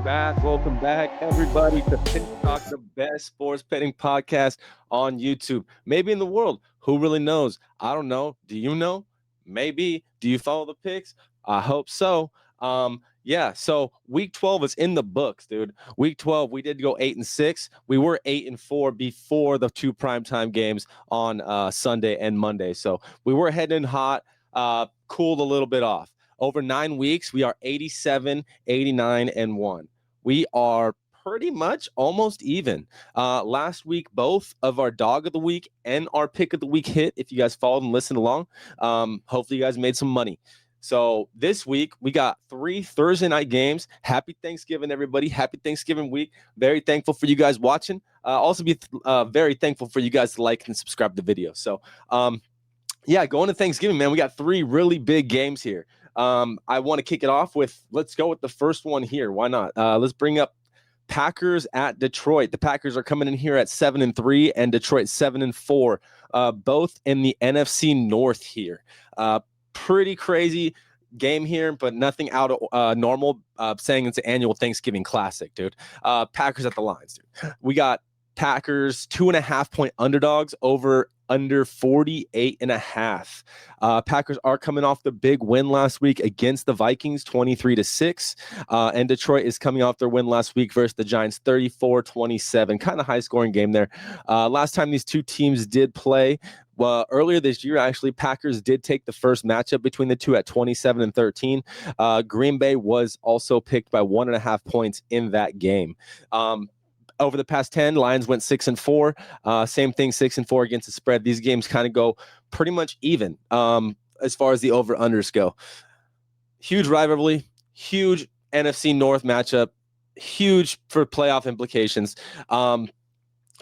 Welcome back, everybody, to Pick Talk, the best sports betting podcast on YouTube, maybe in the world. Who really knows? I don't know. Do you know? Maybe. Do you follow the picks? I hope so. Yeah. So week 12 is in the books, dude. Week 12, we did go 8-6. We were 8-4 before the two primetime games on Sunday and Monday. So we were heading hot, cooled a little bit off. Over 9 weeks, we are 87, 89, and 1. We are pretty much almost even. Last week, both of our dog of the week and our pick of the week hit. If you guys followed and listened along, hopefully you guys made some money. So this week, we got 3 Thursday night games. Happy Thanksgiving, everybody. Happy Thanksgiving week. Very thankful for you guys watching. Also be very thankful for you guys to like and subscribe to the video. So, yeah, going to Thanksgiving, man, we got 3 really big games here. I want to kick it off with, let's go with the first one here. Why not? Let's bring up Packers at Detroit. The Packers are coming in here at 7-3 and Detroit 7-4, both in the NFC North here. Pretty crazy game here, but nothing out of normal, saying it's an annual Thanksgiving classic, dude. Packers at the lines, dude. We got Packers 2.5-point underdogs over under 48.5. Packers are coming off the big win last week against the Vikings, 23-6. And Detroit is coming off their win last week versus the Giants, 34-27. Kind of high scoring game there. Last time these two teams did play, well, earlier this year, actually, Packers did take the first matchup between the two at 27-13. Green Bay was also picked by 1.5 points in that game. Over the past 10, Lions went 6-4. Same thing, 6-4 against the spread. These games kind of go pretty much even as far as the over-unders go. Huge rivalry, huge NFC North matchup, huge for playoff implications. I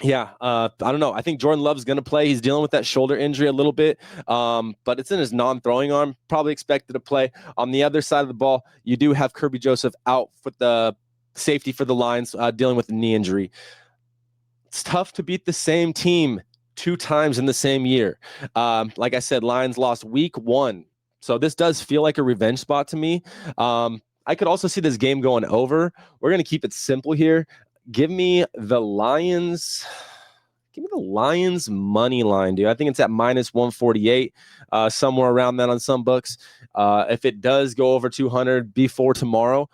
don't know. I think Jordan Love's going to play. He's dealing with that shoulder injury a little bit, but it's in his non-throwing arm. Probably expected to play. On the other side of the ball, you do have Kirby Joseph out with the safety for the Lions, dealing with a knee injury. It's tough to beat the same team 2 times in the same year. Like I said, Lions lost week 1. So this does feel like a revenge spot to me. I could also see this game going over. We're going to keep it simple here. Give me the Lions money line, dude. I think it's at -148, somewhere around that on some books. If it does go over 200 before tomorrow,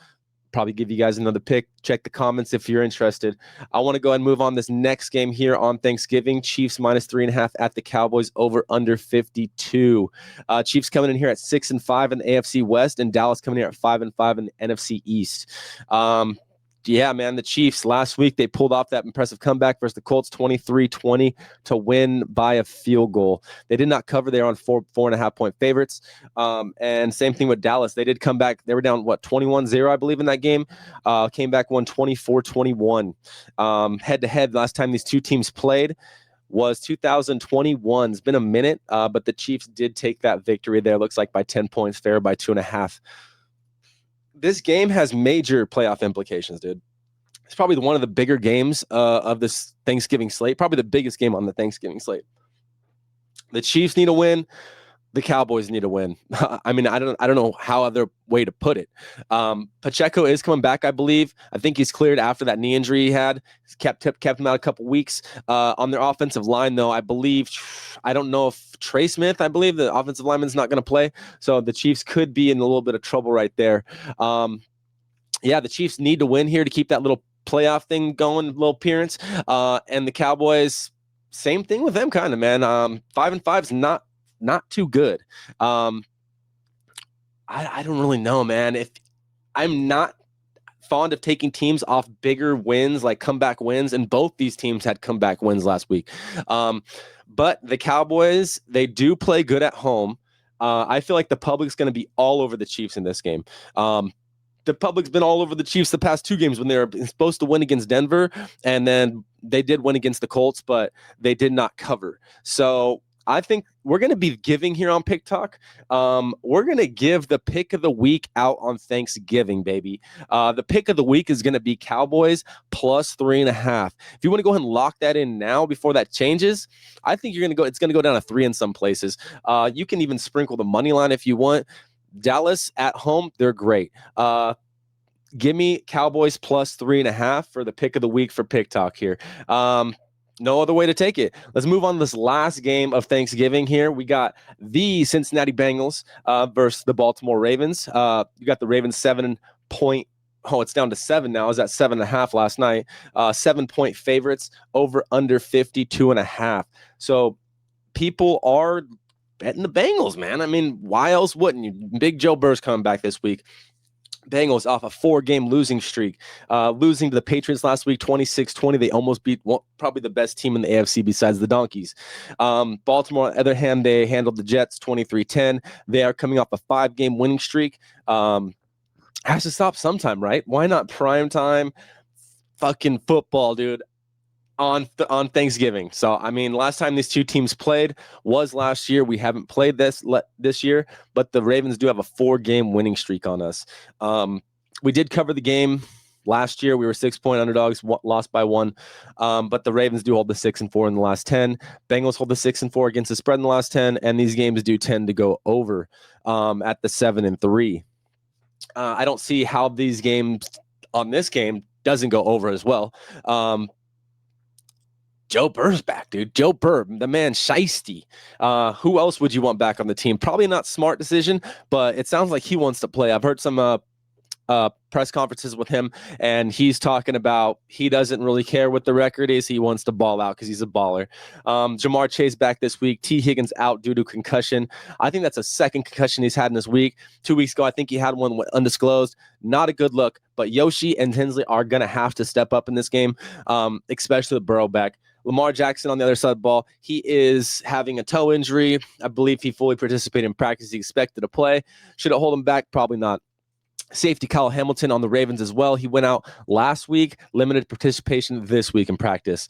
probably give you guys another pick. Check the comments if you're interested. I want to go ahead and move on this next game here on Thanksgiving. Chiefs -3.5 at the Cowboys, over under 52. Chiefs coming in here at 6-5 in the AFC West, and Dallas coming here at 5-5 in the NFC East. Yeah, man, the Chiefs last week, they pulled off that impressive comeback versus the Colts, 23-20, to win by a field goal. They did not cover. They were on 4.5-point favorites. And same thing with Dallas. They did come back. They were down, 21-0, I believe, in that game. Came back, won 24-21. Head-to-head, last time these two teams played was 2021. It's been a minute, but the Chiefs did take that victory there. Looks like by 10 points, fair by 2.5. This game has major playoff implications, dude. It's probably one of the bigger games of this Thanksgiving slate, probably the biggest game on the Thanksgiving slate. The Chiefs need a win. The Cowboys need a win. I mean, I don't know how other way to put it. Pacheco is coming back, I believe. I think he's cleared after that knee injury he had. He's kept him out a couple weeks. On their offensive line, though, I don't know if Trey Smith, I believe the offensive lineman's not going to play. So the Chiefs could be in a little bit of trouble right there. The Chiefs need to win here to keep that little playoff thing going, little appearance. And the Cowboys, same thing with them, kind of, man. 5-5 is not too good. I don't really know, man. If I'm not fond of taking teams off bigger wins, like comeback wins, and both these teams had comeback wins last week. But the Cowboys, they do play good at home. I feel like the public's going to be all over the Chiefs in this game. The public's been all over the Chiefs the past 2 games when they were supposed to win against Denver, and then they did win against the Colts, but they did not cover. So I think we're going to be giving here on Pick Talk. We're going to give the pick of the week out on Thanksgiving, baby. The pick of the week is going to be Cowboys +3.5. If you want to go ahead and lock that in now before that changes, I think it's going to go down to 3 in some places. You can even sprinkle the money line if you want. Dallas at home, they're great. Give me Cowboys plus 3.5 for the pick of the week for Pick Talk here. No other way to take it. Let's move on to this last game of Thanksgiving here. We got the Cincinnati Bengals versus the Baltimore Ravens. You got the Ravens 7-point. Oh, it's down to 7 now. It was at 7.5 last night. 7-point favorites, over under 52.5. So people are betting the Bengals, man. I mean, why else wouldn't you? Big Joe Burrow's coming back this week. Bengals off a 4-game losing streak, losing to the Patriots last week, 26-20. They almost beat probably the best team in the AFC besides the Donkeys. Baltimore, on the other hand, they handled the Jets 23-10. They are coming off a 5-game winning streak. Has to stop sometime, right? Why not primetime fucking football, dude? On Thanksgiving. So, I mean, last time these two teams played was last year. We haven't played this year, but the Ravens do have a 4-game winning streak on us. We did cover the game last year. We were 6-point underdogs, lost by 1. But the Ravens do hold the 6-4 in the last 10. Bengals hold the 6-4 against the spread in the last 10, and these games do tend to go over at the 7-3. I don't see how these games on this game doesn't go over as well. Joe Burr's back, dude. Joe Burr, the man, shiesty. Who else would you want back on the team? Probably not smart decision, but it sounds like he wants to play. I've heard some press conferences with him, and he's talking about he doesn't really care what the record is. He wants to ball out because he's a baller. Jamar Chase back this week. T. Higgins out due to concussion. I think that's a second concussion he's had in this week. 2 weeks ago, I think he had one undisclosed. Not a good look, but Yoshi and Tinsley are going to have to step up in this game, especially the Burrow back. Lamar Jackson on the other side of the ball, he is having a toe injury. I believe he fully participated in practice. He expected to play. Should it hold him back? Probably not. Safety Kyle Hamilton on the Ravens as well. He went out last week, limited participation this week in practice.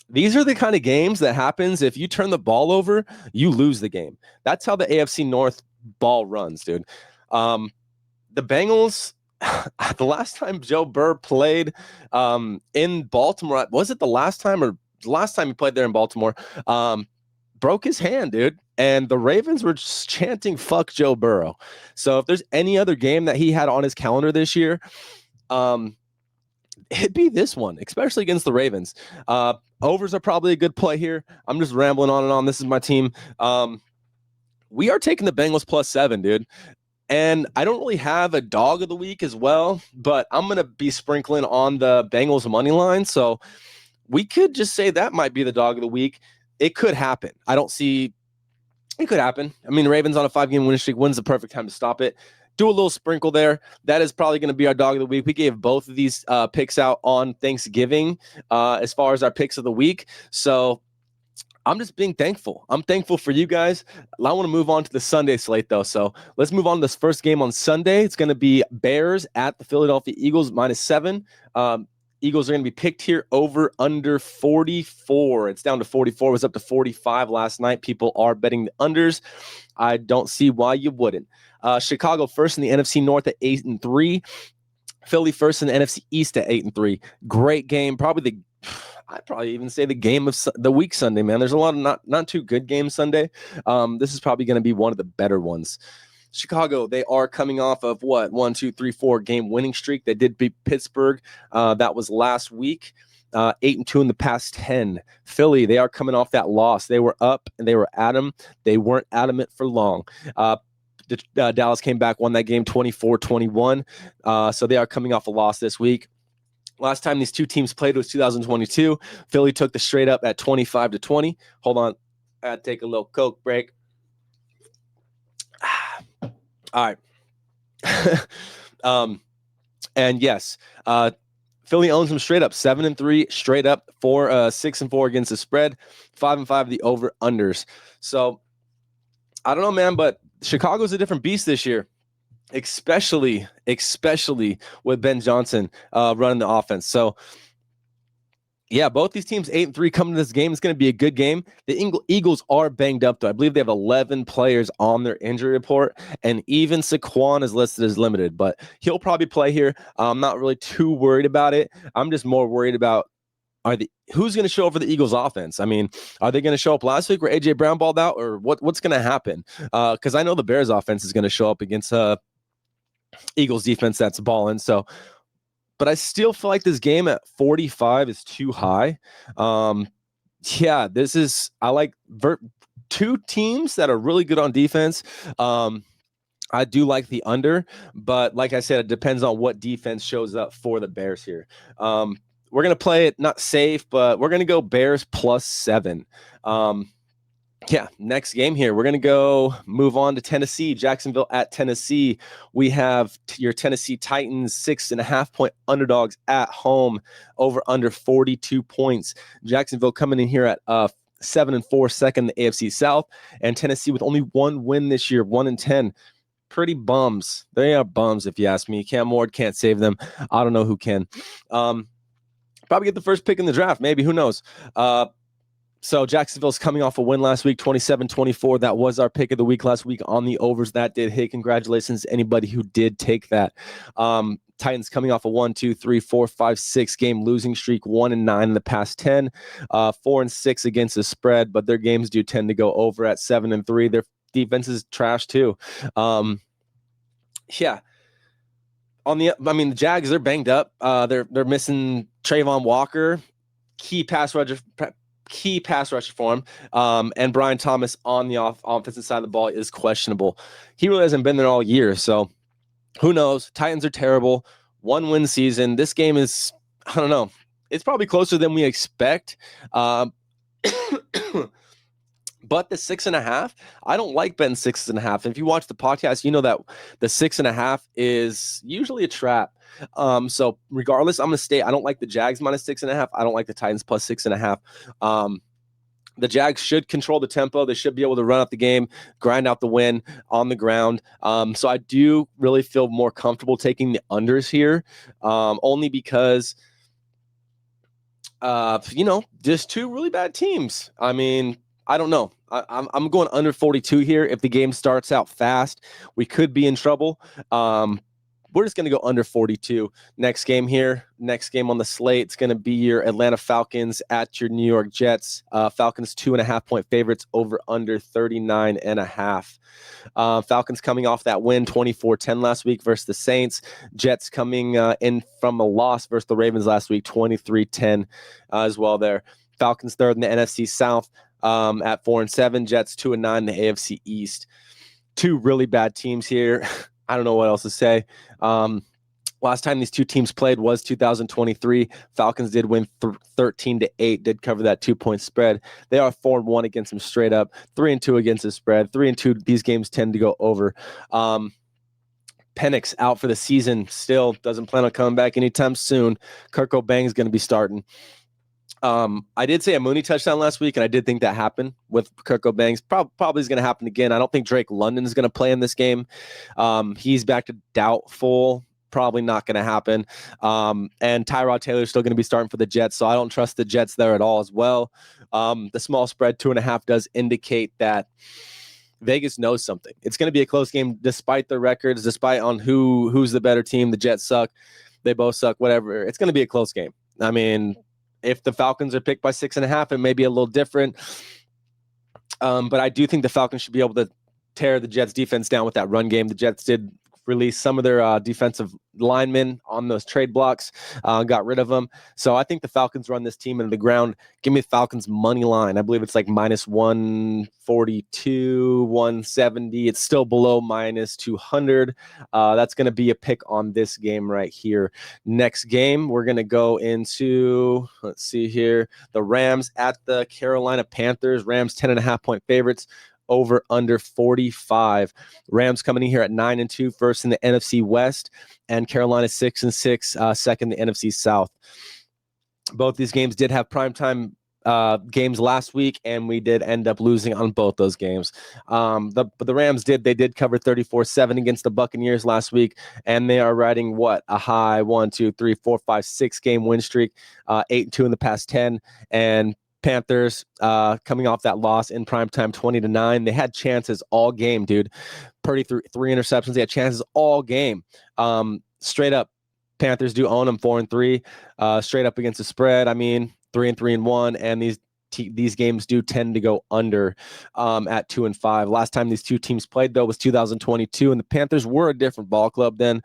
These are the kind of games that happens if you turn the ball over, you lose the game. That's how the AFC North ball runs, dude. The Bengals, the last time Joe Burr played in Baltimore, was it the last time or the last time he played there in Baltimore, broke his hand, dude. And the Ravens were just chanting, fuck Joe Burrow. So if there's any other game that he had on his calendar this year, it'd be this one, especially against the Ravens. Overs are probably a good play here. I'm just rambling on and on. This is my team. We are taking the Bengals plus 7, dude. And I don't really have a dog of the week as well, but I'm going to be sprinkling on the Bengals money line. So we could just say that might be the dog of the week. It could happen. I don't see it could happen. I mean, Ravens on a 5-game winning streak. When's the perfect time to stop it? Do a little sprinkle there. That is probably going to be our dog of the week. We gave both of these picks out on Thanksgiving as far as our picks of the week. So I'm just being thankful. I'm thankful for you guys. I want to move on to the Sunday slate, though. So let's move on to this first game on Sunday. It's going to be Bears at the Philadelphia Eagles, -7. Eagles are going to be picked here over under 44. It's down to 44. It was up to 45 last night. People are betting the unders. I don't see why you wouldn't. Chicago first in the NFC North at 8-3. Philly first in the NFC East at 8-3. Great game. I'd probably even say the game of the week Sunday, man. There's a lot of not too good games Sunday. This is probably going to be one of the better ones. Chicago, they are coming off of 4 game winning streak. They did beat Pittsburgh. That was last week. 8-2 in the past 10. Philly, they are coming off that loss. They were up and they were adamant. They weren't adamant for long. Dallas came back, won that game 24-21. So they are coming off a loss this week. Last time these two teams played was 2022. Philly took the straight up at 25-20. Hold on. I had to take a little Coke break. All right. And yes, Philly owns them straight up 7-3 straight up 6-4 against the spread, 5-5 the over unders. So I don't know, man, but Chicago's a different beast this year, especially with Ben Johnson running the offense. So yeah, both these teams 8-3 coming to this game. It's going to be a good game. The Eagles are banged up, though. I believe they have 11 players on their injury report, and even Saquon is listed as limited, but he'll probably play here. I'm not really too worried about it. I'm just more worried about who's going to show up for the Eagles offense. I mean, are they going to show up last week where A.J. Brown balled out, or what's going to happen? Because I know the Bears offense is going to show up against Eagles defense that's balling. So, but I still feel like this game at 45 is too high. Yeah, I like two teams that are really good on defense. I do like the under, but like I said, it depends on what defense shows up for the Bears here. We're going to play it not safe, but we're going to go Bears +7. Yeah, next game here. We're going to move on to Tennessee, Jacksonville at Tennessee. We have your Tennessee Titans, 6.5-point underdogs at home, over under 42 points. Jacksonville coming in here at 7-4, second in the AFC South, and Tennessee with only one win this year, 1-10. Pretty bums. They are bums, if you ask me. Cam Ward can't save them. I don't know who can. Probably get the first pick in the draft, maybe. Who knows? So Jacksonville's coming off a win last week, 27-24. That was our pick of the week last week on the overs. That did hit. Congratulations to anybody who did take that. Titans coming off a 6 game losing streak, 1-9 in the past 10, 4-6 against the spread, but their games do tend to go over at 7-3. Their defense is trash too. Yeah. The Jags, they're banged up. They're missing Trayvon Walker, key pass rusher for him. And Brian Thomas on the offensive side of the ball is questionable. He really hasn't been there all year, so who knows? Titans are terrible. 1-win season. This game is, I don't know. It's probably closer than we expect. But the 6.5, I don't like betting 6.5. If you watch the podcast, you know that the 6.5 is usually a trap. So regardless, I'm going to stay. I don't like the Jags -6.5. I don't like the Titans +6.5. The Jags should control the tempo. They should be able to run out the game, grind out the win on the ground. So I do really feel more comfortable taking the unders here, only because, just two really bad teams. I mean, I don't know. I'm going under 42 here. If the game starts out fast, we could be in trouble. We're just going to go under 42. Next game on the slate, it's going to be your Atlanta Falcons at your New York Jets. Falcons 2.5-point favorites, over under 39.5. Falcons coming off that win 24-10 last week versus the Saints. Jets coming in from a loss versus the Ravens last week, 23-10 as well there. Falcons third in the NFC South at 4-7. Jets 2-9 in the AFC East. Two really bad teams here. I don't know what else to say. Last time these two teams played was 2023. Falcons did win 13-8, did cover that 2-point spread. They are 4-1 against them straight up, 3-2 against the spread. 3-2, these games tend to go over. Penix out for the season, still doesn't plan on coming back anytime soon. Kirk O'Bang is going to be starting. I did say a Mooney touchdown last week, and I did think that happened with Kirk O'Banks. Probably is going to happen again. I don't think Drake London is going to play in this game. He's back to doubtful. Probably not going to happen. And Tyrod Taylor is still going to be starting for the Jets, so I don't trust the Jets there at all as well. The small spread, 2.5, does indicate that Vegas knows something. It's going to be a close game despite the records, despite on who's the better team. The Jets suck. They both suck, whatever. It's going to be a close game. I mean, if the Falcons are picked by 6.5, it may be a little different. But I do think the Falcons should be able to tear the Jets defense down with that run game. The Jets did release some of their defensive linemen on those trade blocks, got rid of them. So I think the Falcons run this team into the ground. Give me the Falcons money line. I believe it's like -142, 170. It's still below -200. That's going to be a pick on this game right here. Next game, we're going to go into, let's see here, the Rams at the Carolina Panthers. Rams 10.5-point favorites, over under 45. Rams coming in here at 9-2, first in the NFC West, and Carolina 6-6, second in the NFC South. Both these games did have primetime games last week, and we did end up losing on both those games. The Rams did cover 34-7 against the Buccaneers last week, and they are riding a high 6 game win streak, 8-2 in the past 10, and Panthers coming off that loss in primetime 20-9. They had chances all game, dude. Purdy threw 3 interceptions. They had chances all game. Straight up, Panthers do own them 4-3. Straight up against the spread, I mean, 3-3-1. And these these games do tend to go under at 2-5. Last time these two teams played, though, was 2022, and the Panthers were a different ball club then.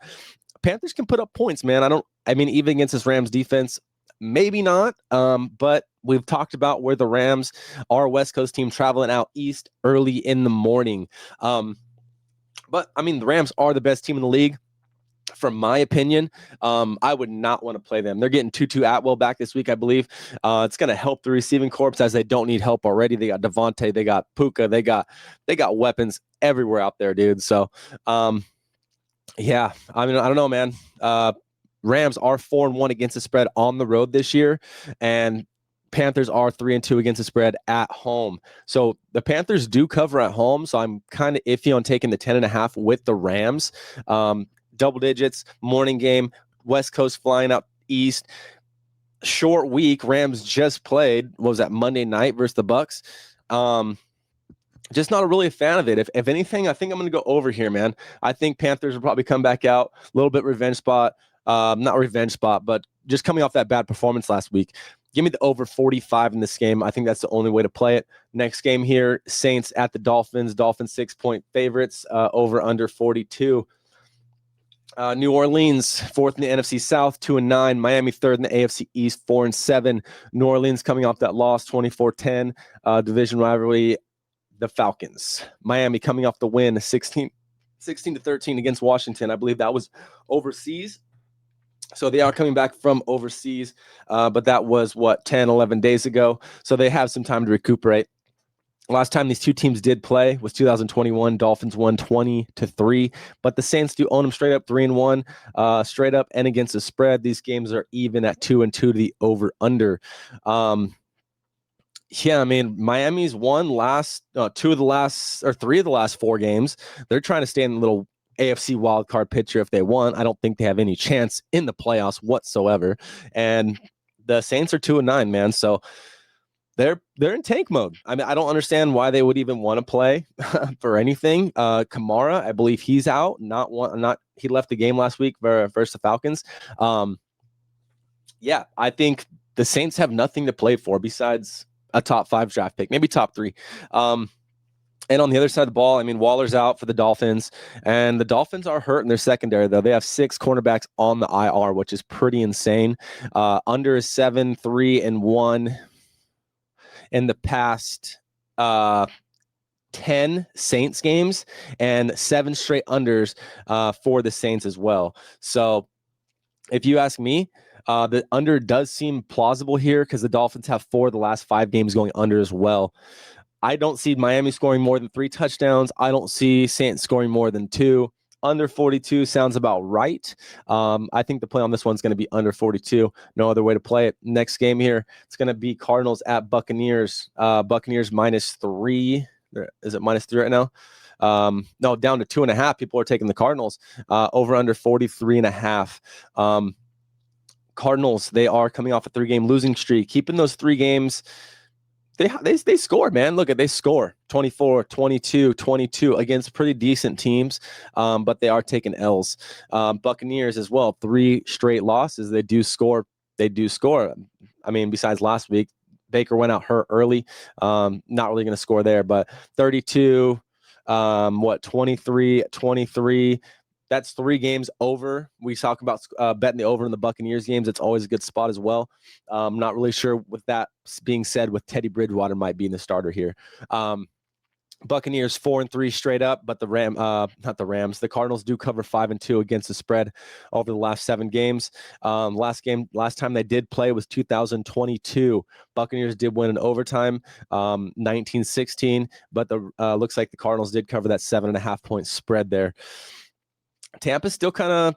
Panthers can put up points, man. Even against this Rams defense, maybe not. But we've talked about where the Rams are, a West Coast team traveling out east early in the morning. But the Rams are the best team in the league. From my opinion, I would not want to play them. They're getting Tutu Atwell back this week, I believe. It's going to help the receiving corps, as they don't need help already. They got Devontae, they got Puka, they got weapons everywhere out there, dude. So, yeah, I don't know, man. Rams are 4-1 against the spread on the road this year, and Panthers are 3-2 against the spread at home. So the Panthers do cover at home, so I'm kind of iffy on taking the 10.5 with the Rams. Double digits, morning game, West Coast flying up east. Short week. Rams just played, what was that, Monday night versus the Bucs. Just not really a fan of it. If anything, I think I'm going to go over here, man. I think Panthers will probably come back out a little bit revenge spot. Not revenge spot, but just coming off that bad performance last week. Give me the over 45 in this game. I think that's the only way to play it. Next game here, Saints at the Dolphins. Dolphins 6-point favorites, over under 42. New Orleans, 4th in the NFC South, 2-9. Miami, 3rd in the AFC East, 4-7. New Orleans coming off that loss, 24-10. Division rivalry, the Falcons. Miami coming off the win, 16-13 against Washington. I believe that was overseas. So they are coming back from overseas, but that was, 10, 11 days ago. So they have some time to recuperate. Last time these two teams did play was 2021. Dolphins won 20-3, but the Saints do own them straight up 3-1, straight up and against the spread. These games are even at 2-2 to the over under. Miami's won three of the last 4 games. They're trying to stay in the little AFC wildcard picture if they won. I don't think they have any chance in the playoffs whatsoever. And the Saints are 2-9, man. So they're in tank mode. I don't understand why they would even want to play for anything. Kamara, I believe he's out. He left the game last week versus the Falcons. I think the Saints have nothing to play for besides a top 5 draft pick, maybe top 3. And on the other side of the ball, Waller's out for the Dolphins, and the Dolphins are hurt in their secondary, though. They have 6 cornerbacks on the IR, which is pretty insane. Under is 7-3-1 in the past 10 Saints games, and 7 straight unders for the Saints as well. So if you ask me, the under does seem plausible here because the Dolphins have 4 of the last 5 games going under as well. I don't see Miami scoring more than 3 touchdowns. I don't see Saints scoring more than 2. Under 42 sounds about right. I think the play on this one's going to be under 42. No other way to play it. Next game here, it's going to be Cardinals at Buccaneers. Buccaneers -3. Is it -3 right now? No, down to 2.5. People are taking the Cardinals. Over under 43.5. Cardinals, they are coming off a 3-game losing streak. Keeping those 3 games, they score, man. Look, they score 24, 22, 22 against pretty decent teams, but they are taking L's. Buccaneers as well, 3 straight losses. They do score. Besides last week, Baker went out hurt early. Not really going to score there, but 32, 23, 23. That's 3 games over. We talk about betting the over in the Buccaneers games. It's always a good spot as well. I'm not really sure with that being said, with Teddy Bridgewater might be in the starter here. Buccaneers 4-3 straight up, but the Cardinals do cover 5-2 against the spread over the last 7 games. Last time they did play was 2022. Buccaneers did win in overtime, 19-16, but looks like the Cardinals did cover that 7.5 point spread there. Tampa's still kind of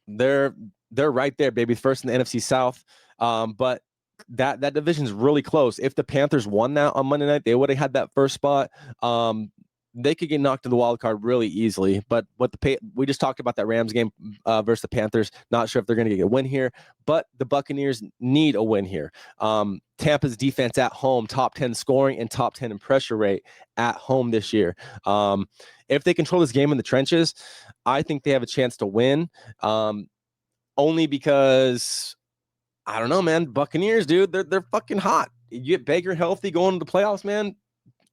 they're right there, baby. First in the NFC South. But that division's really close. If the Panthers won that on Monday night, they would have had that first spot. They could get knocked in the wild card really easily. But we just talked about that Rams game versus the Panthers. Not sure if they're going to get a win here, but the Buccaneers need a win here. Tampa's defense at home, top 10 scoring and top 10 in pressure rate at home this year. If they control this game in the trenches, I think they have a chance to win. Only because I don't know, man. Buccaneers, dude, they're fucking hot. you get Baker healthy going to the playoffs, man.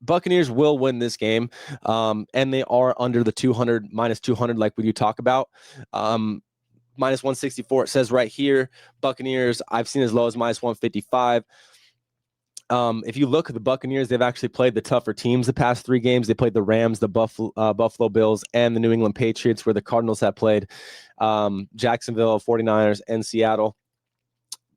Buccaneers will win this game, and they are under the 200, minus 200, like we do talk about. Minus 164, it says right here. Buccaneers, I've seen as low as minus 155. If you look at the Buccaneers, they've actually played the tougher teams the past 3 games. They played the Rams, the Buffalo Bills, and the New England Patriots, where the Cardinals have played Jacksonville, 49ers, and Seattle.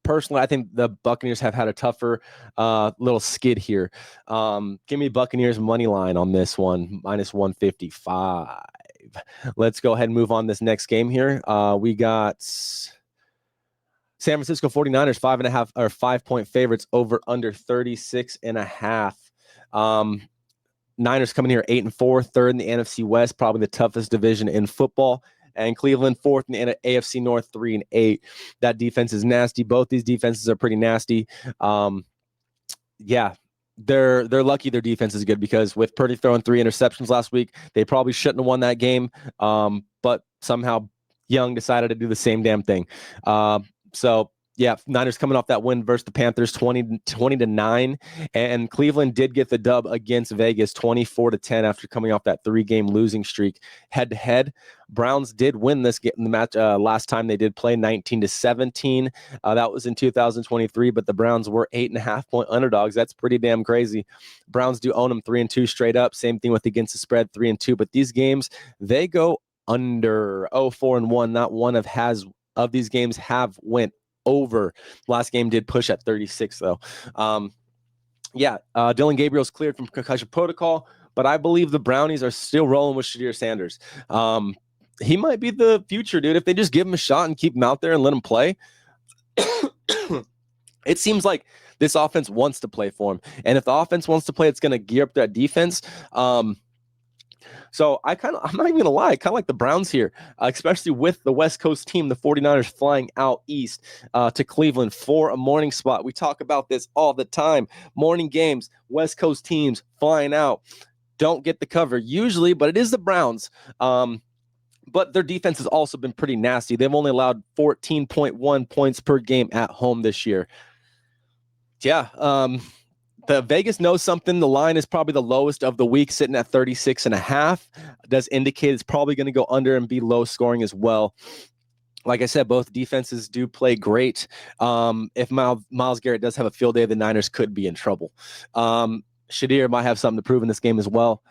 Personally, I think the Buccaneers have had a tougher little skid here. Give me Buccaneers money line on this one, minus 155. Let's go ahead and move on to this next game here. We got San Francisco 49ers, 5.5 or 5-point favorites over under 36.5. Niners coming here 8-4, third in the NFC West, probably the toughest division in football. And Cleveland, fourth in the AFC North, 3-8. That defense is nasty. Both these defenses are pretty nasty. Yeah, they're lucky their defense is good, because with Purdy throwing 3 interceptions last week, they probably shouldn't have won that game. But somehow Young decided to do the same damn thing. So yeah, Niners coming off that win versus the Panthers, 20-9, and Cleveland did get the dub against Vegas, 24-10, after coming off that 3-game losing streak. Head to head, Browns did win this game, the match last time they did play, 19-17. That was in 2023, but the Browns were 8.5-point underdogs. That's pretty damn crazy. Browns do own them 3-2 straight up. Same thing with against the spread, 3-2. But these games, they go under. 4-1. Not one of these games have went over. Last game did push at 36, though. Dylan Gabriel's cleared from concussion protocol, but I believe the Brownies are still rolling with Shadir Sanders. He might be the future, dude, if they just give him a shot and keep him out there and let him play. It seems like this offense wants to play for him, and if the offense wants to play, it's going to gear up that defense. So I'm not even going to lie, I kind of like the Browns here, especially with the West Coast team, the 49ers flying out east to Cleveland for a morning spot. We talk about this all the time. Morning games, West Coast teams flying out, don't get the cover usually, but it is the Browns. But their defense has also been pretty nasty. They've only allowed 14.1 points per game at home this year. Yeah, the Vegas knows something. The line is probably the lowest of the week, sitting at 36.5. Does indicate it's probably going to go under and be low scoring as well. Like I said, both defenses do play great. If Myles Garrett does have a field day, the Niners could be in trouble. Shadir might have something to prove in this game as well.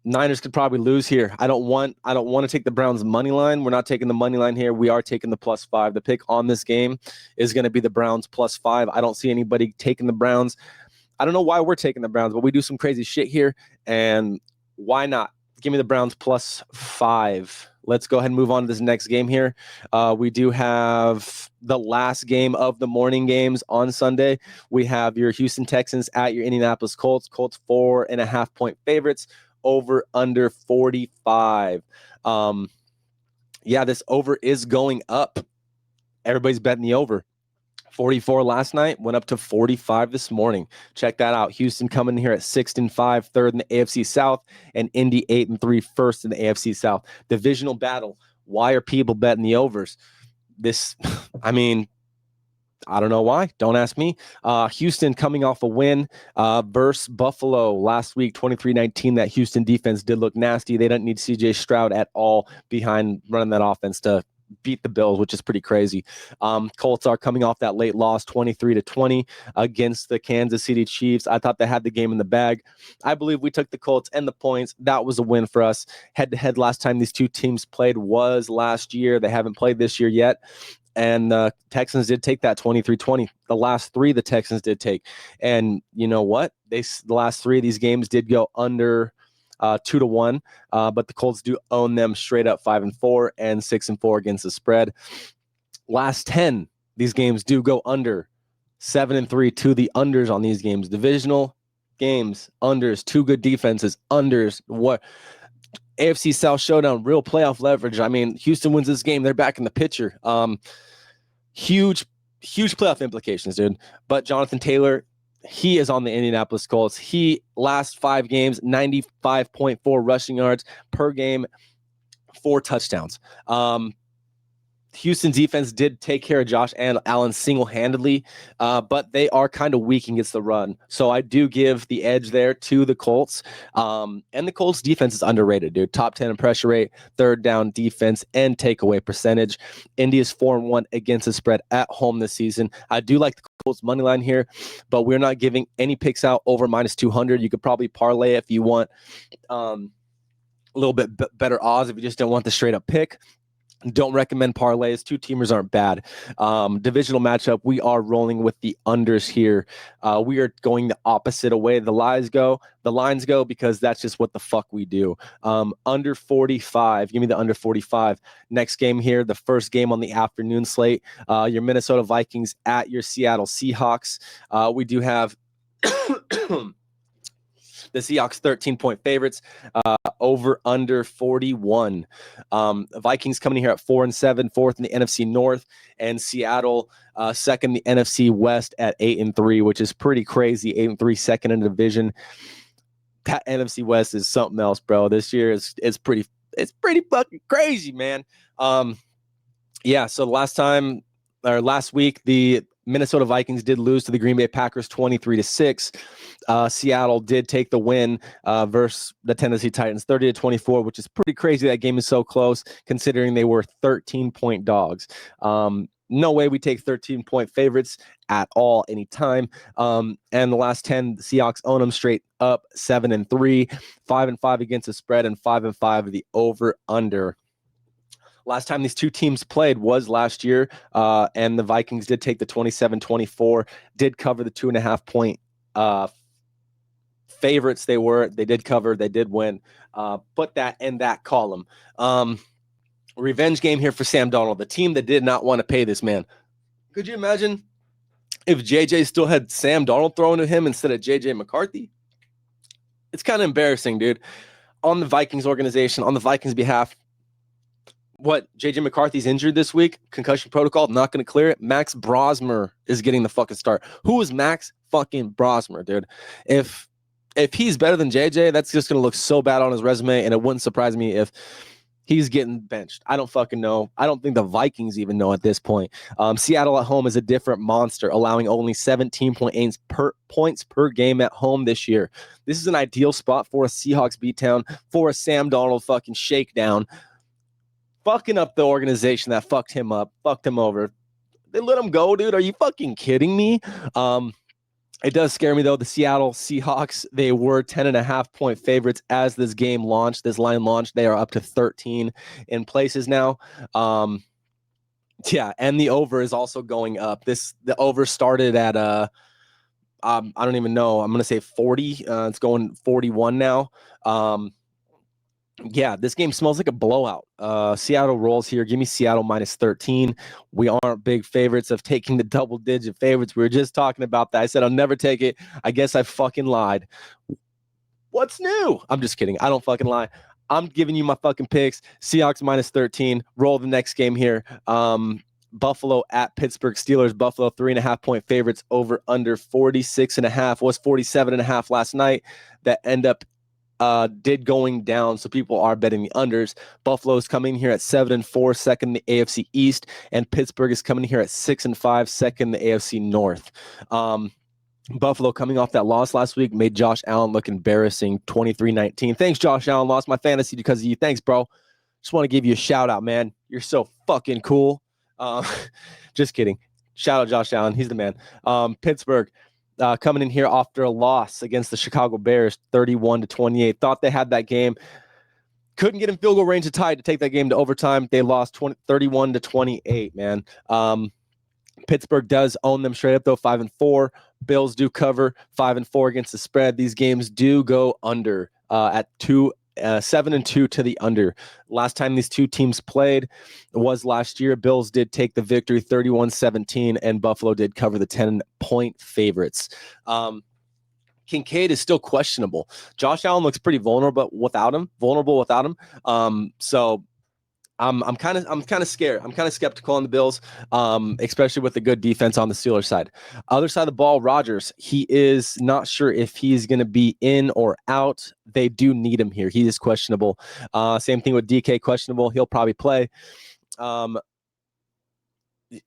Niners could probably lose here. I don't want to take the Browns money line. We're not taking the money line here. We are taking the +5. The pick on this game is going to be the Browns +5. I don't see anybody taking the Browns. I don't know why we're taking the Browns, but we do some crazy shit here, and why not? Give me the Browns +5. Let's go ahead and move on to this next game here. We do have the last game of the morning games on Sunday. We have your Houston Texans at your Indianapolis Colts. Colts 4.5-point favorites, over under 45. This over is going up. Everybody's betting the over. 44 last night, went up to 45 this morning. Check that out. Houston coming here at 6-5, third in the AFC South, and Indy 8-3, first in the AFC South. Divisional battle. Why are people betting the overs? I don't know why. Don't ask me. Houston coming off a win versus Buffalo last week, 23-19. That Houston defense did look nasty. They didn't need CJ Stroud at all behind running that offense to beat the Bills, which is pretty crazy. Colts are coming off that late loss, 23-20 against the Kansas City Chiefs. I thought they had the game in the bag. I believe we took the Colts and the points. That was a win for us. Head-to-head last time these two teams played was last year. They haven't played this year yet. And the Texans did take that 23-20. The last 3 the Texans did take. And you know what? The last 3 of these games did go under 2-1, but the Colts do own them straight up 5-4 and 6-4 against the spread. Last 10, these games do go under 7-3 to the unders on these games. Divisional games, unders, 2 good defenses, unders. What AFC South showdown, real playoff leverage. Houston wins this game, they're back in the picture. Huge playoff implications, dude. But Jonathan Taylor, he is on the Indianapolis Colts. He last 5 games, 95.4 rushing yards per game, 4 touchdowns. Houston defense did take care of Josh Allen single-handedly, but they are kind of weak against the run. So I do give the edge there to the Colts. And the Colts defense is underrated, dude. Top 10 in pressure rate, third down defense, and takeaway percentage. Indy is 4-1 against the spread at home this season. I do like the Colts money line here, but we're not giving any picks out over minus 200. You could probably parlay if you want a little bit better odds if you just don't want the straight-up pick. Don't recommend parlays. Two teamers aren't bad. Divisional matchup, we are rolling with the unders here. We are going the opposite away. The lines go, because that's just what the fuck we do. Under 45. Give me the under 45. Next game here, the first game on the afternoon slate. Your Minnesota Vikings at your Seattle Seahawks. We do have the Seahawks 13-point favorites, over under 41. Vikings coming in here at 4-7, fourth in the NFC North, and Seattle second in the NFC West at 8-3, which is pretty crazy. 8-3, second in the division. That NFC West is something else, bro. This year is pretty fucking crazy, man. Yeah. So last week, the Minnesota Vikings did lose to the Green Bay Packers 23-6. Seattle did take the win versus the Tennessee Titans 30-24, which is pretty crazy. That game is so close considering they were 13-point dogs. No way we take 13-point favorites at all anytime. And the last 10, the Seahawks own them straight up 7-3, 5-5 against the spread, and 5-5 the over-under. Last time these two teams played was last year, and the Vikings did take the 27-24, did cover the 2.5-point favorites. They did cover, they did win. Put that in that column. Revenge game here for Sam Darnold, the team that did not want to pay this man. Could you imagine if JJ still had Sam Darnold throwing to him instead of JJ McCarthy? It's kind of embarrassing, dude. On the Vikings organization, on the Vikings behalf, JJ McCarthy's injured this week, concussion protocol, not going to clear it. Max Brosmer is getting the fucking start. Who is Max fucking Brosmer, dude? If he's better than JJ, that's just going to look so bad on his resume, and it wouldn't surprise me if he's getting benched. I don't fucking know. I don't think the Vikings even know at this point. Seattle at home is a different monster, allowing only 17.8 points per game at home this year. This is an ideal spot for a Seahawks beatdown, for a Sam Darnold fucking shakedown. Fucking up the organization that fucked him up, fucked him over. They let him go, dude. Are you fucking kidding me? It does scare me, though. The Seattle Seahawks, they were 10.5-point favorites as this game launched, this line launched. They are up to 13 in places now. Yeah, and the over is also going up. The over started at, I don't even know. I'm going to say 40. It's going 41 now. Yeah, this game smells like a blowout. Seattle rolls here. Give me Seattle minus 13. We aren't big favorites of taking the double-digit favorites. We were just talking about that. I said I'll never take it. I guess I fucking lied. What's new? I'm just kidding. I don't fucking lie. I'm giving you my fucking picks. Seahawks minus 13. Roll the next game here. Buffalo at Pittsburgh Steelers. Buffalo 3.5-point favorites over under 46.5. Was 47.5 last night. That end up did going down, so people are betting the unders. Buffalo's coming here at 7-4, second in the AFC East, and Pittsburgh is coming here at 6-5, second in the AFC North. Buffalo coming off that loss last week made Josh Allen look embarrassing, 23-19. Thanks, Josh Allen. Lost my fantasy because of you. Thanks, bro. Just want to give you a shout out, man. You're so fucking cool. Just kidding. Shout out Josh Allen. He's the man. Pittsburgh. Coming in here after a loss against the Chicago Bears, 31-28. Thought they had that game. Couldn't get in field goal range to tie to take that game to overtime. They lost 31-28, man. Pittsburgh does own them straight up, though, 5-4. Bills do cover 5-4 against the spread. These games do go under at 7-2 to the under. Last time these two teams played was last year. Bills did take the victory 31-17, and Buffalo did cover the 10-point favorites. Kincaid is still questionable. Josh Allen looks pretty vulnerable without him. So I'm kind of scared. I'm kind of skeptical on the Bills, especially with the good defense on the Steelers side. Other side of the ball, Rodgers, he is not sure if he's going to be in or out. They do need him here. He is questionable. Same thing with DK, questionable. He'll probably play.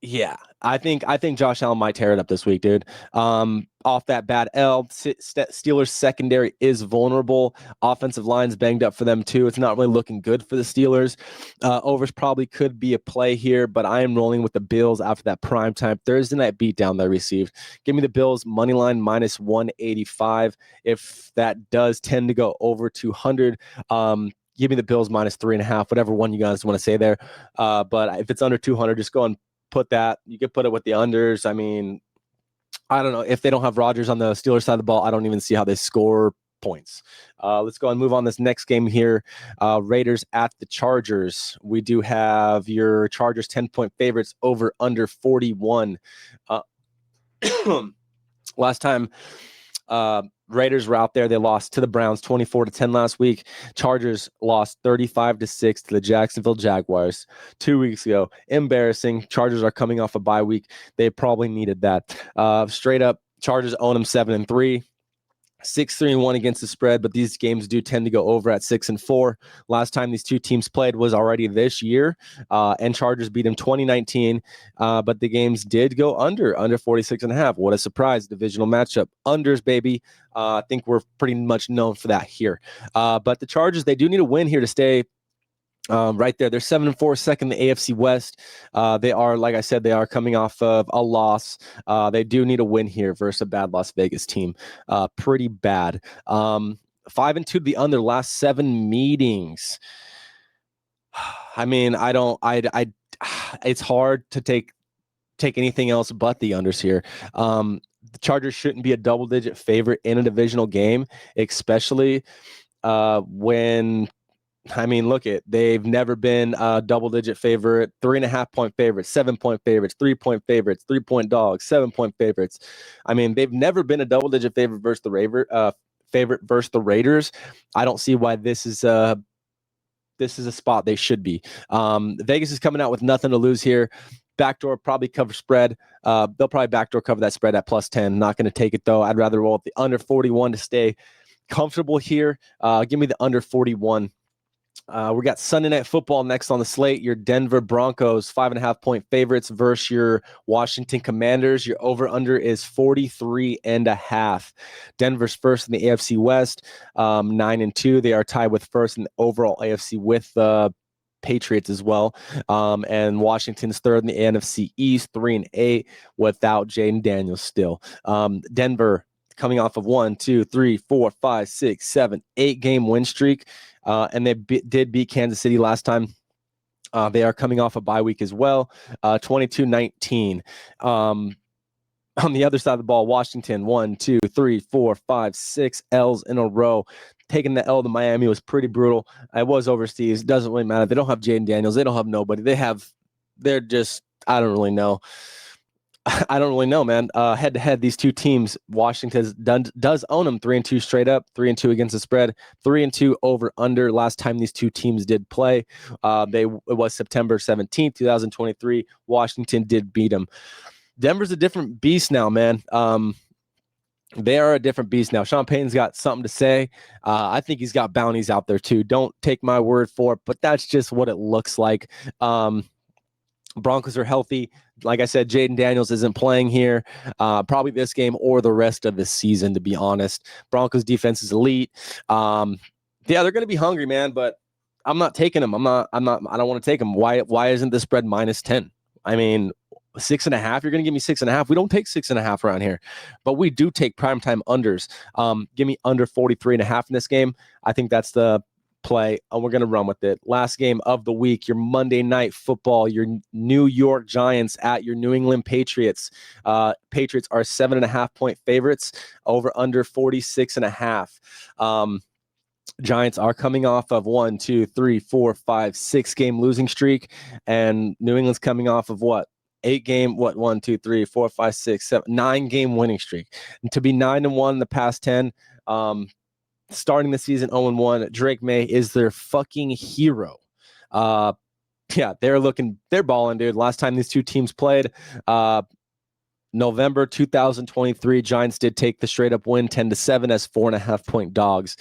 Yeah, I think Josh Allen might tear it up this week, dude. Off that bad L, Steelers secondary is vulnerable. Offensive line's banged up for them too. It's not really looking good for the Steelers. Overs probably could be a play here, but I am rolling with the Bills after that primetime Thursday night beatdown they received. Give me the Bills money line minus 185. If that does tend to go over 200, give me the Bills minus 3.5, whatever one you guys want to say there. But if it's under 200, just go and put that. You could put it with the unders. I mean, I don't know. If they don't have Rodgers on the Steelers side of the ball, I don't even see how they score points. Let's go and move on this next game here. Raiders at the Chargers. We do have your Chargers 10-point favorites over under 41. Last time Raiders were out there, they lost to the Browns 24-10 last week. Chargers lost 35-6 to the Jacksonville Jaguars 2 weeks ago. Embarrassing. Chargers are coming off a bye week. They probably needed that. Straight up, Chargers own them 7-3. 6-3-1 against the spread, but these games do tend to go over at 6-4. Last time these two teams played was already this year, and Chargers beat them 2019, but the games did go under 46.5. What a surprise. Divisional matchup. Unders, baby. I think we're pretty much known for that here. But the Chargers, they do need a win here to stay right there. They're 7-4, second in the AFC West. They are, like I said, they are coming off of a loss. They do need a win here versus a bad Las Vegas team. Pretty bad. 5-2 the under last 7 meetings. I mean, it's hard to take anything else but the unders here. The Chargers shouldn't be a double-digit favorite in a divisional game, especially when look they've never been a double-digit favorite, 3.5-point favorites, 7-point favorites, 3-point favorites, 3-point dogs, 7-point favorites. They've never been a double-digit favorite versus the Raiders. I don't see why this is a spot they should be. Vegas is coming out with nothing to lose here. Backdoor probably cover spread. They'll probably backdoor cover that spread at +10. Not going to take it though. I'd rather roll with the under 41 to stay comfortable here. Give me the under 41. We got Sunday Night Football next on the slate. Your Denver Broncos, 5.5-point favorites versus your Washington Commanders. Your over-under is 43.5. Denver's first in the AFC West, 9-2. They are tied with first in the overall AFC with the Patriots as well. And Washington's third in the NFC East, 3-8 without Jaden Daniels still. Denver coming off of 1, 2, 3, 4, 5, 6, 7, 8-game win streak. And they did beat Kansas City last time. They are coming off a bye week as well, 22-19. On the other side of the ball, Washington, 1, 2, 3, 4, 5, 6 L's in a row. Taking the L to Miami was pretty brutal. It was overseas. Doesn't really matter. They don't have Jaden Daniels. They don't have nobody. They're just, I don't really know. I don't really know, man. Head to head, these two teams, Washington does own them 3-2 straight up, 3-2 against the spread, 3-2 over under. Last time these two teams did play, it was September 17th, 2023. Washington did beat them. Denver's a different beast now, man. They are a different beast now. Sean Payton's got something to say. I think he's got bounties out there too. Don't take my word for it, but that's just what it looks like. Broncos are healthy. Like I said, Jaden Daniels isn't playing here, probably this game or the rest of the season, to be honest. Broncos defense is elite. Yeah, they're going to be hungry, man, but I'm not taking them. I don't want to take them. Why isn't the spread -10? 6.5. You're going to give me 6.5. We don't take 6.5 around here, but we do take primetime unders. Give me under 43.5 in this game. I think that's the play, and we're going to run with it. Last game of the week, your Monday Night Football, your New York Giants at your New England Patriots. Patriots are 7.5-point favorites, over under 46.5. Giants are coming off of 1, 2, 3, 4, 5, 6-game losing streak, and New England's coming off of what? 8-game, 1, 2, 3, 4, 5, 6, 7, 9-game winning streak. And to be 9-1 in the past 10, starting the season 0-1, Drake May is their fucking hero. Yeah, they're balling, dude. Last time these two teams played, November 2023, Giants did take the straight up win 10-7 as 4.5-point dogs.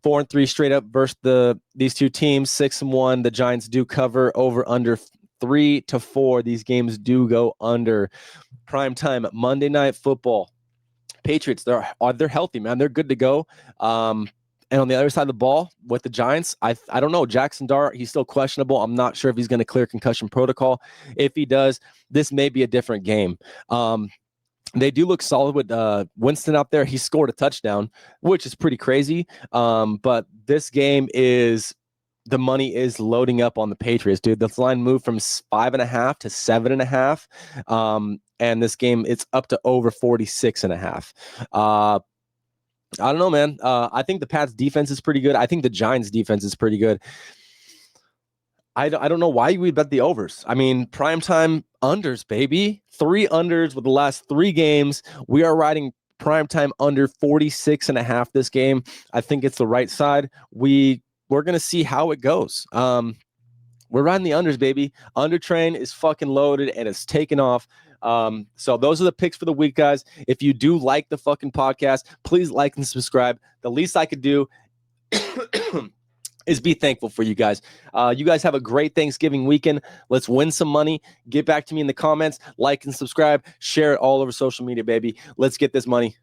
4-3 straight up versus these two teams, 6-1. The Giants do cover over under 3-4. These games do go under. Primetime Monday Night Football. Patriots, they're healthy, man. They're good to go. And on the other side of the ball with the Giants, I don't know. Jackson Dart, he's still questionable. I'm not sure if he's going to clear concussion protocol. If he does, this may be a different game. They do look solid with Winston out there. He scored a touchdown, which is pretty crazy. But this game the money is loading up on the Patriots, dude. This line moved from 5.5 to 7.5. And this game, it's up to over 46.5. I don't know, man. I think the Pats defense is pretty good. I think the Giants defense is pretty good. I don't know why we bet the overs. I mean, primetime unders, baby. 3 unders with the last 3 games. We are riding primetime under 46.5 this game. I think it's the right side. We're going to see how it goes. We're riding the unders, baby. Under train is fucking loaded and it's taken off. So those are the picks for the week, guys. If you do like the fucking podcast, please like and subscribe. The least I could do is be thankful for you guys. You guys have a great Thanksgiving weekend. Let's win some money. Get back to me in the comments. Like and subscribe. Share it all over social media, baby. Let's get this money.